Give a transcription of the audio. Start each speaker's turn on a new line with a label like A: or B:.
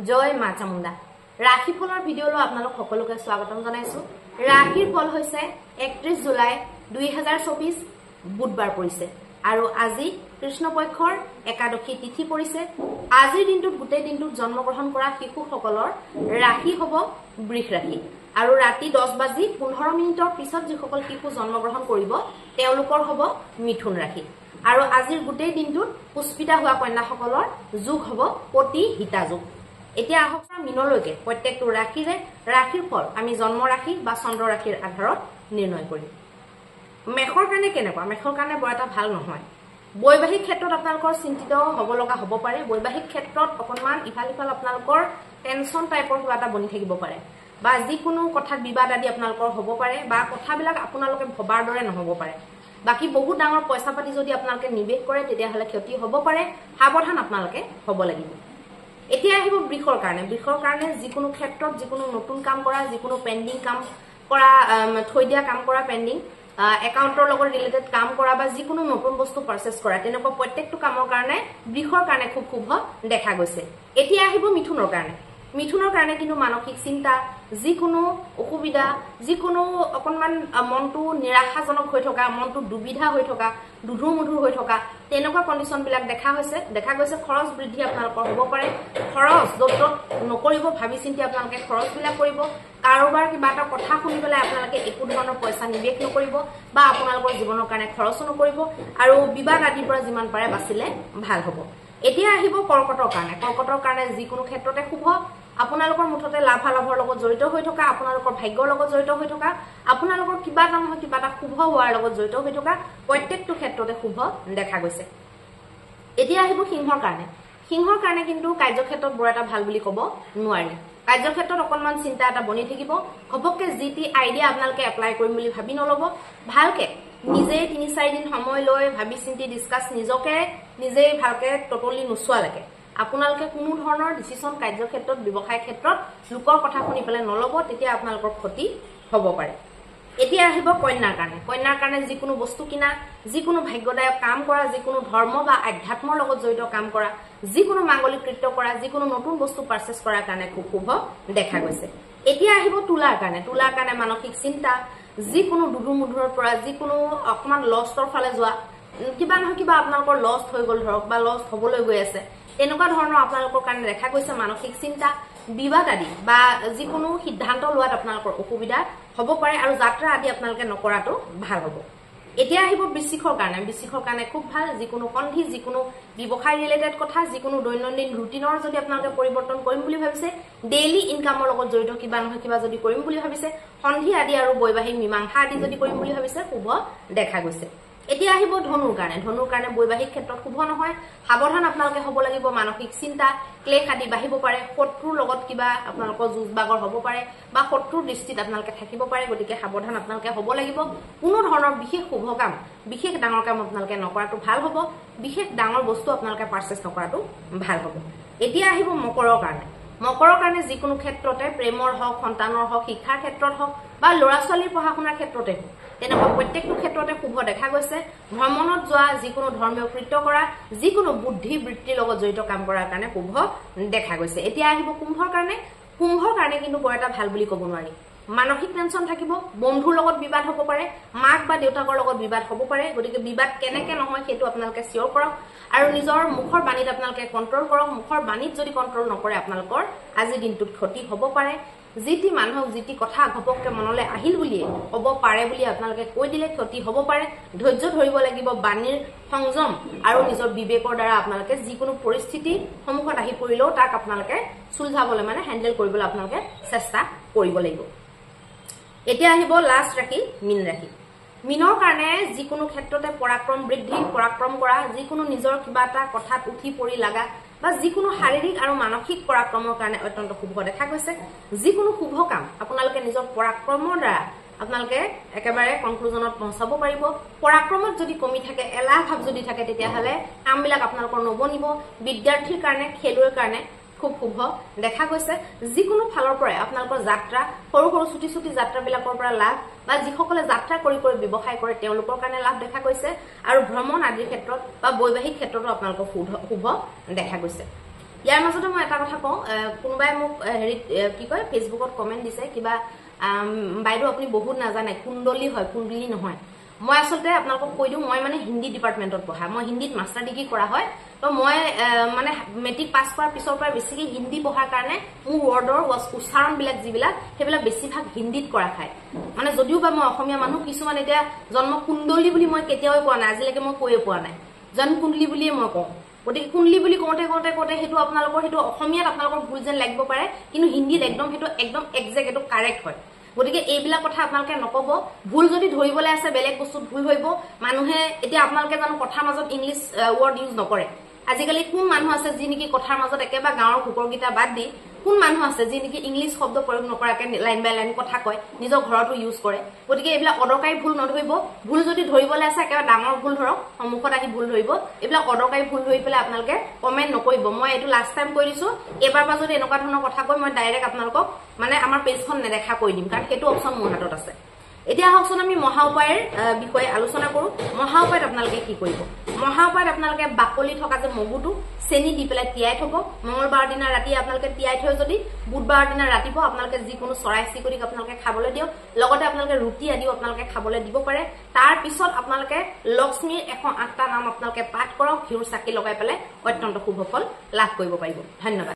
A: জয় মা চামুণ্ডা ৰাশি ফলৰ ভিডিঅ'লৈ আপোনালোক সকলোকে স্বাগতম জনাইছো। ৰাশিৰ ফল হৈছে 31 জুলাই 2024 বুধবাৰ পৰিছে আৰু আজি কৃষ্ণপক্ষৰ একাদশী তিথি পৰিছে। আজিৰ দিনটোত গোটেই দিনটোত জন্মগ্ৰহণ কৰা শিশুসকলৰ ৰাশি হ'ব বৃষ ৰাশি আৰু ৰাতি 10:15 পিছত যিসকল শিশু জন্মগ্ৰহণ কৰিব তেওঁলোকৰ হ'ব মিথুন ৰাশি আৰু আজিৰ গোটেই দিনটোত পুষ্পিতা হোৱা কন্যাসকলৰ যোগ হ'ব পতি হিতা যোগ। এতিয়া আহক মিনলৈকে প্ৰত্যেকটো ৰাশিৰ ফল আমি জন্ম ৰাশি বা চন্দ্ৰ ৰাশিৰ আধাৰত নিৰ্ণয় কৰিম। মেষৰ কাৰণে কেনেকুৱা? মেষৰ কাৰণে বৰ এটা ভাল নহয়। বৈবাহিক ক্ষেত্ৰত আপোনালোকৰ চিন্তিত হ'ব লগা হ'ব পাৰে। বৈবাহিক ক্ষেত্ৰত অকণমান ইফাল সিফাল আপোনালোকৰ টেনচন টাইপৰ কিবা এটা বনি থাকিব পাৰে বা যিকোনো কথাত বিবাদ আদি আপোনালোকৰ হ'ব পাৰে বা কথাবিলাক আপোনালোকে ভবাৰ দৰে নহ'ব পাৰে। বাকী বহুত ডাঙৰ পইচা পাতি যদি আপোনালোকে নিৱেশ কৰে তেতিয়াহ'লে ক্ষতি হ'ব পাৰে। সাৱধান আপোনালোকে হ'ব লাগিব। এতিয়া আহিব বৃষৰ কাৰণে। বৃষৰ কাৰণে যিকোনো ক্ষেত্ৰত যিকোনো নতুন কাম কৰা, যিকোনো পেণ্ডিং কাম কৰা, থৈ দিয়া কাম কৰা, পেণ্ডিং একাউণ্টৰ লগত ৰিলেটেড কাম কৰা বা যিকোনো নতুন বস্তু পাৰচেছ কৰা, তেনেকুৱা প্ৰত্যেকটো কামৰ কাৰণে বৃষৰ কাৰণে খুব শুভ দেখা গৈছে। এতিয়া আহিব মিথুনৰ কাৰণে। মিথুনৰ কাৰণে কিন্তু মানসিক চিন্তা, যিকোনো অসুবিধা, যিকোনো অকণমান মনটো নিৰাশাজনক হৈ থকা, মনটো দুবিধা হৈ থকা, দুধুৰ মুধুৰ হৈ থকা তেনেকুৱা কণ্ডিশ্যনবিলাক দেখা গৈছে। খৰচ বৃদ্ধি আপোনালোকৰ হ'ব পাৰে। খৰচ য'ত ত'ত নকৰিব, ভাবি চিন্তি আপোনালোকে খৰচবিলাক কৰিব। কাৰোবাৰ কিবা এটা কথা শুনি পেলাই আপোনালোকে একো ধৰণৰ পইচা নিৱেশ নকৰিব বা আপোনালোকৰ জীৱনৰ কাৰণে খৰচো নকৰিব আৰু বিবাদ আদিৰ পৰা যিমান পাৰে বাচিলে ভাল হ'ব। এতিয়া আহিব কৰ্কটৰ কাৰণে। কৰ্কটৰ কাৰণে যিকোনো ক্ষেত্ৰতে শুভ। আপোনালোকৰ মুঠতে লাভালাভৰ লগত জড়িত হৈ থকা, আপোনালোকৰ ভাগ্যৰ লগত জড়িত হৈ থকা, আপোনালোকৰ কিবা এটা নহয় কিবা এটা শুভ হোৱাৰ লগত জড়িত হৈ থকা প্ৰত্যেকটো ক্ষেত্ৰতে শুভ দেখা গৈছে। এতিয়া আহিব সিংহৰ কাৰণে। সিংহৰ কাৰণে কিন্তু কাৰ্যক্ষেত্ৰত বৰ এটা ভাল বুলি ক'ব নোৱাৰি। কাৰ্যক্ষেত্ৰত অকণমান চিন্তা এটা বনি থাকিব। ঘপককে যি টি আইডিয়া আপোনালোকে এপ্লাই কৰিম বুলি ভাবি নল'ব। ভালকে নিজেই 3-4 দিন সময় লৈ ভাবি চিন্তি ডিছকাছ নিজেই ভালকে ট'টেলি নোচোৱালৈকে আপোনালোকে কোনো ধৰণৰ ডিচিশ্যন কাৰ্যক্ষেত্ৰত, ব্যৱসায় ক্ষেত্ৰত লোকৰ কথা শুনি পেলাই নল'ব, তেতিয়া আপোনালোকৰ ক্ষতি হ'ব পাৰে। এতিয়া আহিব কন্যাৰ কাৰণে। কন্যাৰ কাৰণে যিকোনো বস্তু কিনা, যিকোনো ভাগ্যদায়ক কাম কৰা, যিকোনো ধৰ্ম বা আধ্যাত্মৰ লগত জড়িত কাম কৰা, যিকোনো মাংগলিক কৃত্য কৰা, যিকোনো নতুন বস্তু পাৰচেছ কৰাৰ কাৰণে খুব শুভ দেখা গৈছে। এতিয়া আহিব তুলাৰ কাৰণে। তুলাৰ কাৰণে মানসিক চিন্তা, যিকোনো দুধুৰ মুধুৰৰ পৰা, যিকোনো অকণমান লষ্টৰ ফালে যোৱা, কিবা নহয় কিবা আপোনালোকৰ লষ্ট হৈ গ'ল ধৰক বা লষ্ট হ'বলৈ গৈ আছে, তেনেকুৱা ধৰণৰ আপোনালোকৰ কাৰণে দেখা গৈছে। মানসিক চিন্তা, বিবাদ আদি বা যিকোনো সিদ্ধান্ত লোৱাত আপোনালোকৰ অসুবিধা হ'ব পাৰে আৰু যাত্ৰা আদি আপোনালোকে নকৰাটো ভাল হ'ব। এতিয়া আহিব বৃশ্চিকৰ কাৰণে। বৃশ্চিকৰ কাৰণে খুব ভাল। যিকোনো সন্ধি, যিকোনো ব্যৱসায় ৰিলেটেড কথা, যিকোনো দৈনন্দিন ৰুটিনৰ যদি আপোনালোকে পৰিৱৰ্তন কৰিম বুলি ভাবিছে, ডেইলি ইনকামৰ লগত জড়িত কিবা নহয় কিবা যদি কৰিম বুলি ভাবিছে, সন্ধি আদি আৰু বৈবাহিক মীমাংসা আদি যদি কৰিম বুলি ভাবিছে, শুভ দেখা গৈছে। এতিয়া আহিব ধনুৰ কাৰণে। ধনুৰ কাৰণে বৈবাহিক ক্ষেত্ৰত শুভ নহয়। সাৱধান আপোনালোকে হ'ব লাগিব। মানসিক চিন্তা, ক্লেশ আদি বাঢ়িব পাৰে। শত্ৰুৰ লগত কিবা আপোনালোকৰ যুঁজ বাগৰ হ'ব পাৰে বা শত্ৰুৰ দৃষ্টিত আপোনালোকে থাকিব পাৰে। গতিকে সাৱধান আপোনালোকে হ'ব লাগিব। কোনো ধৰণৰ বিশেষ শুভ কাম, বিশেষ ডাঙৰ কাম আপোনালোকে নকৰাটো ভাল হ'ব। বিশেষ ডাঙৰ বস্তু আপোনালোকে পাৰচেছ নকৰাটো ভাল হ'ব। এতিয়া আহিব মকৰৰ কাৰণে। মকৰৰ কাৰণে যিকোনো ক্ষেত্ৰতে, প্ৰেমৰ হওক, সন্তানৰ হওক, শিক্ষাৰ ক্ষেত্ৰত হওক বা ল'ৰা ছোৱালীৰ পঢ়া শুনাৰ ক্ষেত্ৰতে হওক, তেনেকুৱা প্ৰত্যেকটো ক্ষেত্ৰতে শুভ দেখা গৈছে। ভ্ৰমণত যোৱা, যিকোনো ধৰ্মীয় কৃত্য কৰা, যিকোনো বুদ্ধি বৃত্তিৰ লগত জড়িত কাম কৰাৰ কাৰণে শুভ দেখা গৈছে। এতিয়া আহিব কুম্ভৰ কাৰণে। কুম্ভৰ কাৰণে কিন্তু বৰ এটা ভাল বুলি ক'ব নোৱাৰি। মানসিক টেনচন থাকিব। বন্ধুৰ লগত বিবাদ হ'ব পাৰে, মাক বা দেউতাকৰ লগত বিবাদ হ'ব পাৰে। গতিকে বিবাদ কেনেকে নহয় সেইটো আপোনালোকে চিয়ৰ কৰক আৰু নিজৰ মুখৰ বাণীত আপোনালোকে কণ্ট্ৰল কৰক। মুখৰ বাণীত যদি কণ্ট্ৰল নকৰে আপোনালোকৰ আজিৰ দিনটোত ক্ষতি হ'ব পাৰে। যি টি মানুহক যি টি কথা ঘপককে মনলৈ আহিল বুলিয়ে হ'ব পাৰে বুলি আপোনালোকে কৈ দিলে ক্ষতি হ'ব পাৰে। ধৈৰ্য ধৰিব লাগিব। বাণীৰ সংযম আৰু নিজৰ বিবেকৰ দ্বাৰা আপোনালোকে যিকোনো পৰিস্থিতি সন্মুখত আহি পৰিলেও তাক আপোনালোকে চুলঝাবলৈ হেণ্ডেল কৰিবলৈ আপোনালোকে চেষ্টা কৰিব লাগিব। এতিয়া আহিব লাষ্ট ৰাশি, মীন ৰাশি। মীনৰ কাৰণে যিকোনো ক্ষেত্ৰতে পৰাক্ৰম বৃদ্ধি, পৰাক্ৰম কৰা, যিকোনো নিজৰ কিবা এটা কথাত উঠি পৰি লগা বা যিকোনো শাৰীৰিক আৰু মানসিক পৰাক্ৰমৰ কাৰণে অত্যন্ত শুভ দেখা গৈছে। যিকোনো শুভ কাম আপোনালোকে নিজৰ পৰাক্ৰমৰ দ্বাৰা আপোনালোকে একেবাৰে কনক্লুজনত পਹੁঁচাব পাৰিব। পৰাক্ৰমত যদি কমি থাকে, এলাহ ভাৱ যদি থাকে, তেতিয়াহ'লে কামবিলাক আপোনালোকৰ নবনিব। বিদ্যাৰ্থীৰ কাৰণে, খেলুৱৈৰ কাৰণে খুব শুভ দেখা গৈছে। যিকোনো ফালৰ পৰাই আপোনালোকৰ যাত্ৰা, সৰু সৰু ছুটি যাত্ৰাবিলাকৰ পৰা লাভ বা যিসকলে যাত্ৰা কৰি ব্যৱসায় কৰে তেওঁলোকৰ কাৰণে লাভ দেখা গৈছে আৰু ভ্ৰমণ আদিৰ ক্ষেত্ৰত বা বৈবাহিক ক্ষেত্ৰতো আপোনালোকৰ শুভ দেখা গৈছে। ইয়াৰ মাজতে মই এটা কথা কওঁ, কোনোবাই মোক হেৰিত কি কয় ফেচবুকত কমেণ্ট দিছে কিবা বাইদেউ আপুনি বহুত নাজানে, কুণ্ডলী হয় কুণ্ডলী নহয়। মই আচলতে আপোনালোকক কৈ দিওঁ, মই মানে হিন্দী ডিপাৰ্টমেণ্টত পঢ়া, মই হিন্দীত মাষ্টাৰ ডিগ্ৰী কৰা হয়। তো মই মানে মেট্ৰিক পাছ কৰাৰ পিছৰ পৰা বেছিকৈ হিন্দী পঢ়াৰ কাৰণে মোৰ ৱৰ্ডৰ উচ্চাৰণবিলাক যিবিলাক সেইবিলাক বেছিভাগ হিন্দীত কৰা খায়। মানে যদিও বা মই অসমীয়া মানুহ, কিছুমান এতিয়া জন্ম কুণ্ডলী বুলি মই কেতিয়াও কোৱা নাই, আজিলৈকে মই কৈয়ে পোৱা নাই, জন্ম কুণ্ডলী বুলিয়ে মই কওঁ। গতিকে কুণ্ডলী বুলি কওঁতে সেইটো আপোনালোকৰ সেইটো অসমীয়াত আপোনালোকৰ ভুল যেন লাগিব পাৰে, কিন্তু হিন্দীত সেইটো একদম একজেক্ট এইটো কাৰেক্ট হয়। গতিকে এইবিলাক কথা আপোনালোকে নকব, ভুল যদি ধৰিবলৈ আছে বেলেগ বস্তুত ভুল হইব। মানুহে এতিয়া আপোনালোকে জানো কথাৰ মাজত ইংলিছ ৱৰ্ড ইউজ নকৰে? আজিকালি কোন মানুহ আছে যি নেকি কথাৰ মাজত একেবাৰে গাঁৱৰ কুকুৰকেইটা বাদ দি কোন মানুহ আছে যি নেকি ইংলিছ শব্দ প্ৰয়োগ নকৰাকে লাইন বাই লাইন কথা কয়, নিজৰ ঘৰতো ইউজ কৰে? গতিকে এইবিলাক অদৰকাৰী ভুল নধৰিব। ভুল যদি ধৰিবলৈ আছে একেবাৰে ডাঙৰ ভুল ধৰক, সন্মুখত আহি ভুল ধৰিব। এইবিলাক অদৰকাৰী ভুল ধৰি পেলাই আপোনালোকে কমেণ্ট নকৰিব। মই এইটো লাষ্ট টাইম কৈ দিছো, এবাৰ পৰা যদি এনেকুৱা ধৰণৰ কথা কয় মই ডাইৰেক্ট আপোনালোকক মানে আমাৰ পেজখন নেদেখা কৈ দিম, কাৰণ সেইটো অপশ্যন মোৰ হাতত আছে। এতিয়া আহকচোন আমি মহা উপায়ৰ বিষয়ে আলোচনা কৰো। মহা উপায়ত আপোনালোকে কি কৰিব? মহা উপায়ত আপোনালোকে বাকলি থকা যে মগুটো চেনি দি পেলাই তিয়াই থব। মঙলবাৰ দিনা ৰাতি আপোনালোকে তিয়াই থৈ যদি বুধবাৰ দিনা ৰাতিপুৱা আপোনালোকে যিকোনো চৰাই চিৰিকটিক আপোনালোকে খাবলৈ দিয়ক, লগতে আপোনালোকে ৰুটি আদিও আপোনালোকে খাবলৈ দিব পাৰে। তাৰ পিছত আপোনালোকে লক্ষ্মীৰ 108টা নাম আপোনালোকে পাঠ কৰক, ঘিউৰ চাকি লগাই পেলাই অত্যন্ত শুভ ফল লাভ কৰিব পাৰিব। ধন্যবাদ।